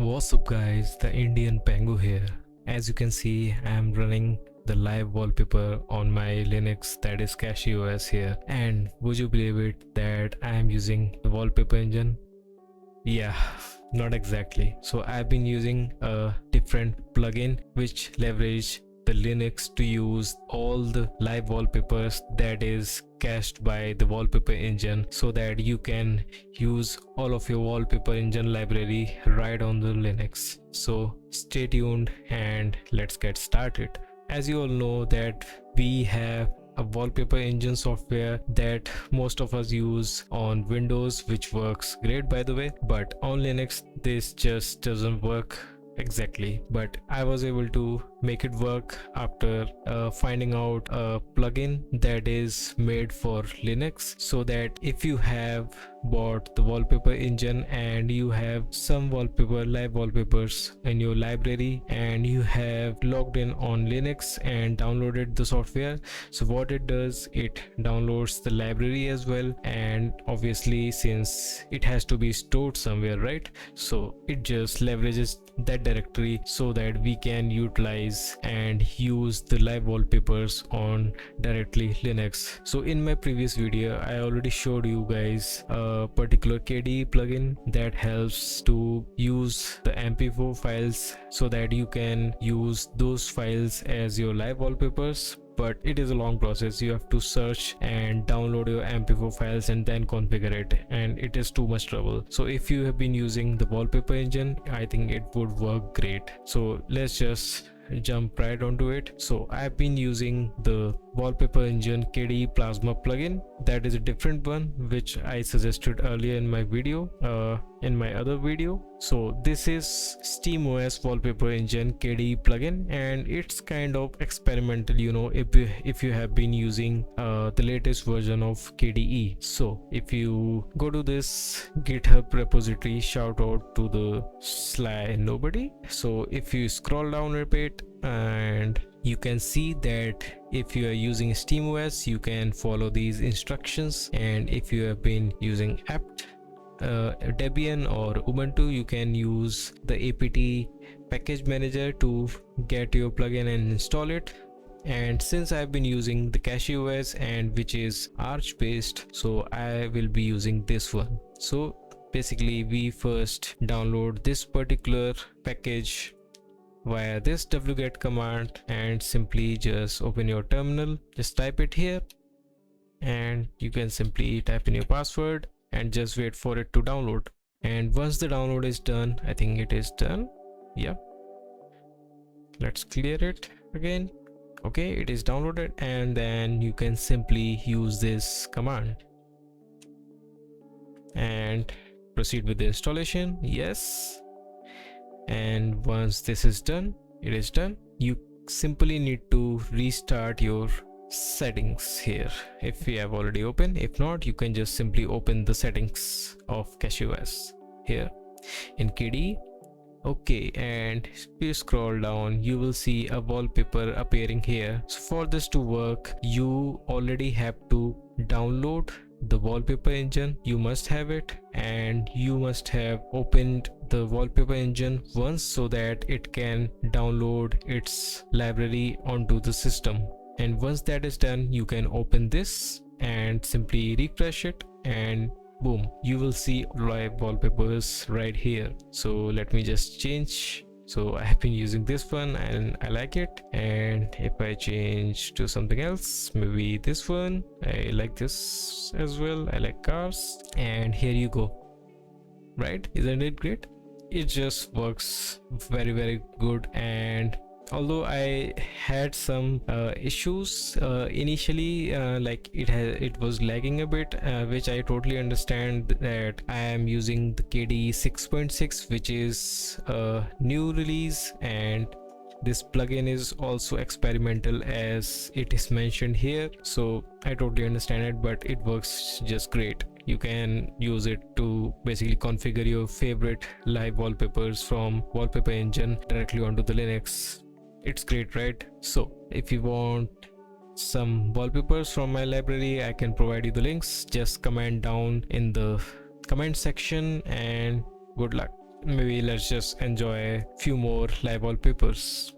What's up guys, the Indian Pengu here. As you can see, I am running the live wallpaper on my Linux, that is CachyOS here. And would you believe it that I am using the wallpaper engine? Yeah, not exactly. So I've been using a different plugin which leverage the Linux to use all the live wallpapers that is cached by the wallpaper engine, so that you can use all of your wallpaper engine library right on the Linux. So stay tuned and let's get started. As you all know that we have a wallpaper engine software that most of us use on Windows, which works great by the way, but on Linux this just doesn't work exactly. But I was able to make it work after finding out a plugin that is made for Linux, so that if you have bought the wallpaper engine and you have some live wallpapers in your library and you have logged in on Linux and downloaded the software, so what it does, it downloads the library as well, and obviously since it has to be stored somewhere, right, so it just leverages that directory so that we can utilize and use the live wallpapers on directly Linux. So in my previous video I already showed you guys a particular KDE plugin that helps to use the MP4 files so that you can use those files as your live wallpapers. But it is a long process. You have to search and download your MP4 files and then configure it, and it is too much trouble. So if you have been using the wallpaper engine, I think it would work great. So let's just jump right onto it. So I've been using the Wallpaper Engine KDE Plasma plugin. That is a different one which I suggested earlier in my video, in my other video. So this is SteamOS Wallpaper Engine KDE plugin, and it's kind of experimental, you know, if you have been using the latest version of KDE. So if you go to this GitHub repository, shout out to the Sly Nobody. So if you scroll down a bit, and you can see that if you are using SteamOS you can follow these instructions, and if you have been using apt Debian or Ubuntu, you can use the apt package manager to get your plugin and install it. And since I've been using the CachyOS and which is Arch based, so I will be using this one. So basically we first download this particular package via this wget command, and simply just open your terminal, just type it here, and you can simply type in your password and just wait for it to download. And once the download is done, I think it is done, yeah, let's clear it again. Okay, it is downloaded, and then you can simply use this command and proceed with the installation. Yes. And once this is done, it is done. You simply need to restart your settings here if you have already opened. If not, you can just simply open the settings of CachyOS here in KDE. Okay, and if you scroll down, you will see a wallpaper appearing here. So for this to work, you already have to download the wallpaper engine. You must have it, and you must have opened the wallpaper engine once so that it can download its library onto the system. And once that is done, you can open this and simply refresh it, and boom, you will see live wallpapers right here. So let me just change. So I have been using this one and I like it, and if I change to something else, maybe this one, I like this as well, I like cars, and here you go. Right, isn't it great? It just works very good. And although I had some issues initially, like it was lagging a bit, which I totally understand that I am using the KDE 6.6, which is a new release, and this plugin is also experimental as it is mentioned here. So I totally understand it, but it works just great. You can use it to basically configure your favorite live wallpapers from Wallpaper Engine directly onto the Linux. It's great, right? So if you want some wallpapers from my library, I can provide you the links. Just comment down in the comment section, and good luck. maybe let's just enjoy a few more live wallpapers.